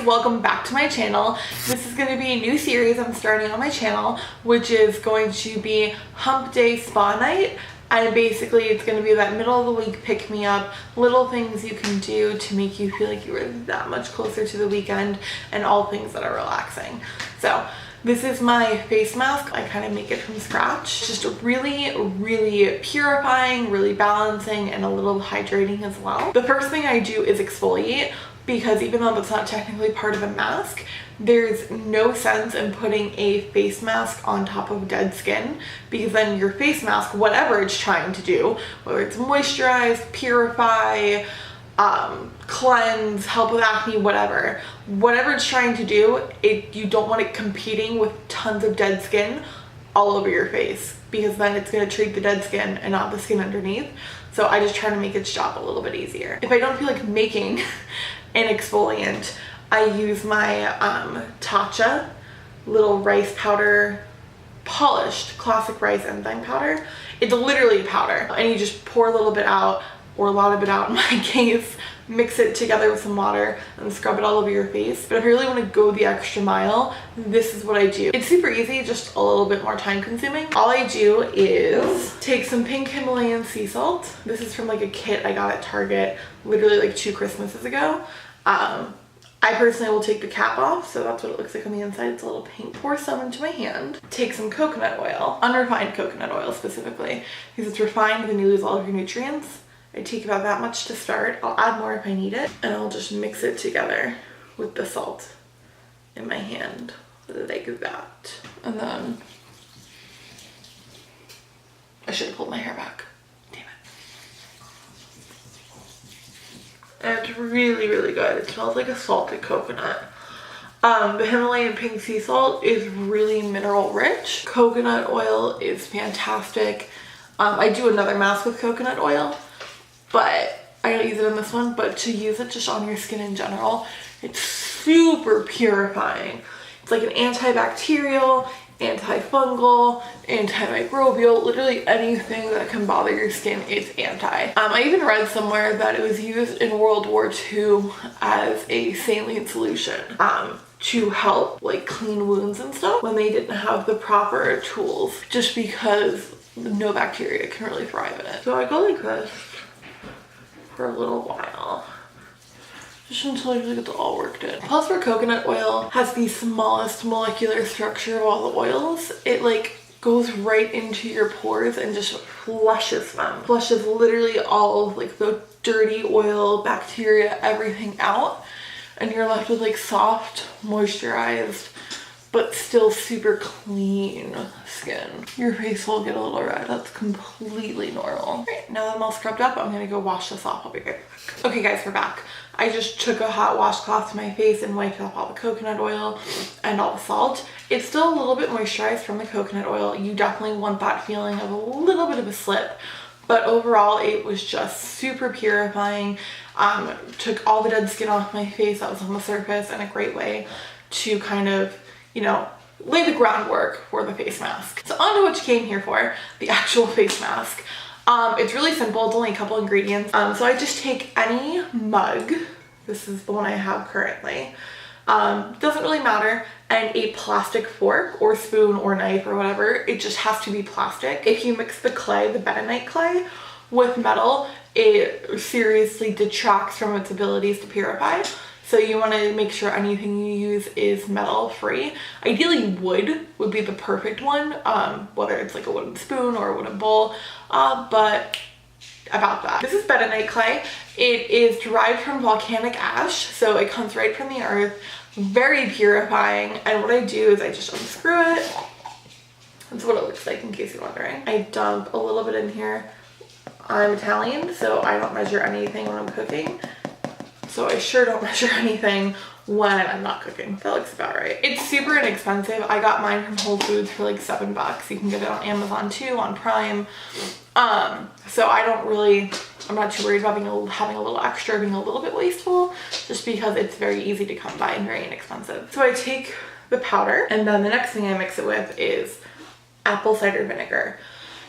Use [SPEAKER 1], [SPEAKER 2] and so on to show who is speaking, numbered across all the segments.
[SPEAKER 1] welcome back to my channel. This is going to be a new series I'm starting on my channel, which is going to be Hump Day Spa Night. And basically it's going to be that middle of the week pick me up, little things you can do to make you feel like you are that much closer to the weekend, and all things that are relaxing. So this is my face mask. I kind of make it from scratch. Just really purifying, really balancing, and a little hydrating as well. The first thing I do is exfoliate, because even though that's not technically part of a mask, there's no sense in putting a face mask on top of dead skin, because then your face mask, whatever it's trying to do, whether it's moisturize, purify, cleanse, help with acne, whatever it's trying to do, you don't want it competing with tons of dead skin all over your face, because then it's going to treat the dead skin and not the skin underneath. So I just try to make its job a little bit easier. If I don't feel like making an exfoliant, I use my Tatcha little rice powder, polished classic rice enzyme powder. It's literally a powder, and you just pour a little bit out, or a lot of it out in my case, mix it together with some water and scrub it all over your face. But if you really want to go the extra mile, this is what I do. It's super easy, just a little bit more time consuming. All I do is take some pink Himalayan sea salt. This is from like a kit I got at Target literally like 2 Christmases ago. I personally will take the cap off, so that's what it looks like on the inside. It's a little pink. Pour some into my hand. Take some coconut oil, unrefined coconut oil specifically, because it's refined then you lose all of your nutrients. I take about that much to start. I'll add more if I need it, and I'll just mix it together with the salt in my hand like that. And then I should have pulled my hair back. Damn it. And it's really good. It smells like a salted coconut. The Himalayan pink sea salt is really mineral rich. Coconut oil is fantastic. I do another mask with coconut oil, but I don't use it in this one. But to use it just on your skin in general, it's super purifying. It's like an antibacterial, antifungal, antimicrobial, literally anything that can bother your skin, it's anti. I even read somewhere that it was used in World War II as a saline solution to help like clean wounds and stuff when they didn't have the proper tools, just because no bacteria can really thrive in it. So I go like this for a little while, just until I feel like it's all worked in. Plus, where coconut oil has the smallest molecular structure of all the oils, it like goes right into your pores and just flushes them. Flushes literally all of like the dirty oil, bacteria, everything out. And you're left with like soft, moisturized, but still super clean skin. Your face will get a little red. That's completely normal. Right, now that I'm all scrubbed up, I'm gonna go wash this off. I'll be right back. Okay guys, we're back. I just took a hot washcloth to my face and wiped off all the coconut oil and all the salt. It's still a little bit moisturized from the coconut oil. You definitely want that feeling of a little bit of a slip, but overall it was just super purifying. Took all the dead skin off my face that was on the surface, and a great way to kind of, you know, lay the groundwork for the face mask. So on to what you came here for, the actual face mask. It's really simple. It's only a couple ingredients. So I just take any mug. This is the one I have currently. Doesn't really matter. And a plastic fork or spoon or knife or whatever. It just has to be plastic. If you mix the clay, the bentonite clay, with metal, it seriously detracts from its abilities to purify. So you want to make sure anything you use is metal free. Ideally wood would be the perfect one, whether it's like a wooden spoon or a wooden bowl, but about that. This is bentonite clay. It is derived from volcanic ash, so it comes right from the earth, very purifying. And what I do is I just unscrew it. That's what it looks like, in case you're wondering. I dump a little bit in here. I'm Italian, so I don't measure anything when I'm cooking. So I sure don't measure anything when I'm not cooking. That looks about right. It's super inexpensive. I got mine from Whole Foods for like $7. You can get it on Amazon too, on Prime. So I'm not too worried about having a little extra, being a little bit wasteful, just because it's very easy to come by and very inexpensive. So I take the powder, and then the next thing I mix it with is apple cider vinegar.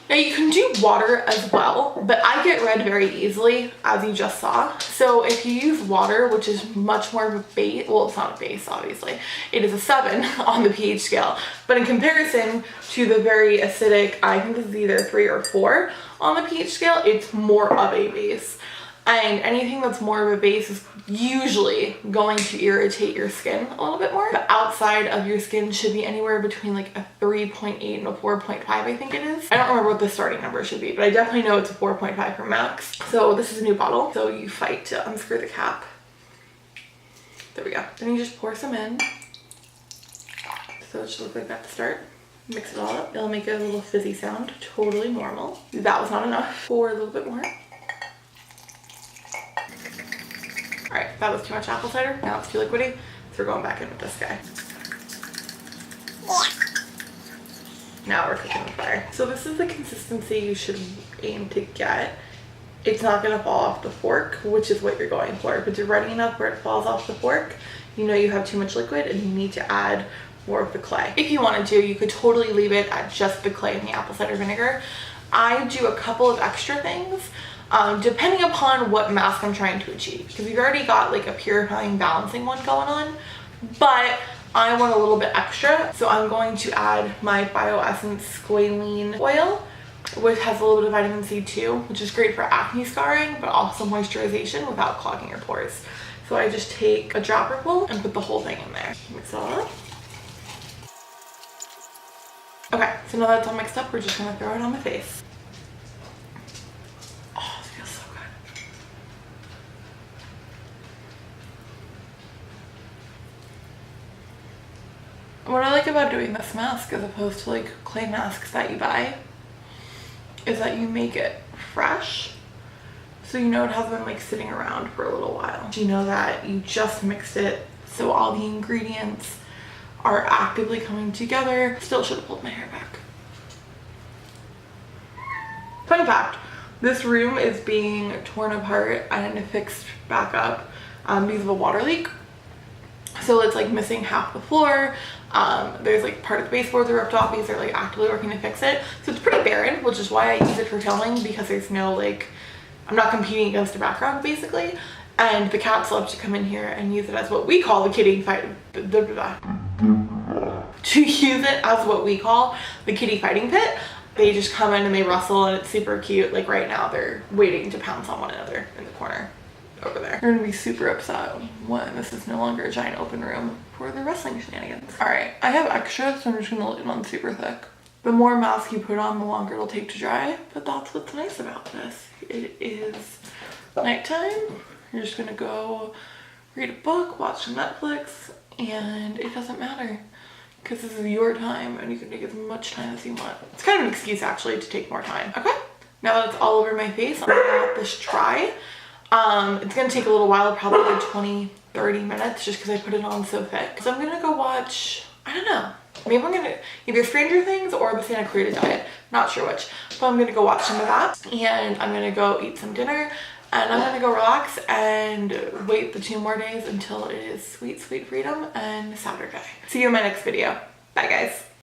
[SPEAKER 1] Now you can do water as well, but I get red very easily, as you just saw. So if you use water, which is much more of a base, well, it's not a base, obviously. It is a 7 on the pH scale. But in comparison to the very acidic, I think this is either 3 or 4 on the pH scale, it's more of a base. And anything that's more of a base is usually going to irritate your skin a little bit more. The outside of your skin should be anywhere between like a 3.8 and a 4.5, I think it is. I don't remember what the starting number should be, but I definitely know it's a 4.5 for max. So this is a new bottle. So you fight to unscrew the cap. There we go. Then you just pour some in. So it should look like that to start. Mix it all up. It'll make a little fizzy sound. Totally normal. That was not enough. Pour a little bit more. Alright, that was too much apple cider. Now it's too liquidy, so we're going back in with this guy. Now we're cooking with fire. So this is the consistency you should aim to get. It's not going to fall off the fork, which is what you're going for. If it's runny enough where it falls off the fork, you know you have too much liquid and you need to add more of the clay. If you wanted to, you could totally leave it at just the clay and the apple cider vinegar. I do a couple of extra things. Depending upon what mask I'm trying to achieve, because we've already got like a purifying balancing one going on, but I want a little bit extra, so I'm going to add my BIOSSANCE Squalane oil, which has a little bit of vitamin C too, which is great for acne scarring, but also moisturization without clogging your pores. So I just take a dropper full and put the whole thing in there. Mix it all up. Okay, so now that's all mixed up, we're just gonna throw it on my face. What I like about doing this mask as opposed to like clay masks that you buy is that you make it fresh. So you know it hasn't been like sitting around for a little while. You know that you just mixed it, so all the ingredients are actively coming together. Still should have pulled my hair back. Fun fact, this room is being torn apart and fixed back up because of a water leak. So it's like missing half the floor. There's like part of the baseboards are ripped off because they're like actively working to fix it. So it's pretty barren, which is why I use it for filming, because there's no like, I'm not competing against the background basically. And the cats love to come in here and use it as what we call the kitty fight. To use it as what we call the kitty fighting pit. They just come in and they rustle and it's super cute. Like right now they're waiting to pounce on one another in the corner over there. They're gonna be super upset when this is no longer a giant open room for the wrestling shenanigans. All right, I have extra, so I'm just gonna let it on super thick. The more mask you put on, the longer it'll take to dry, but that's what's nice about this. It is nighttime. You're just gonna go read a book, watch some Netflix, and it doesn't matter because this is your time and you can take as much time as you want. It's kind of an excuse actually to take more time. Okay, now that it's all over my face, I'm gonna let this dry. It's gonna take a little while, probably like 20-30 minutes, just because I put it on so thick. So I'm gonna go watch, I don't know, maybe I'm gonna either Stranger Things or the Santa Clarita Diet, not sure which, but I'm gonna go watch some of that, and I'm gonna go eat some dinner, and I'm gonna go relax and wait the 2 more days until it is sweet, sweet freedom and Saturday. See you in my next video. Bye guys.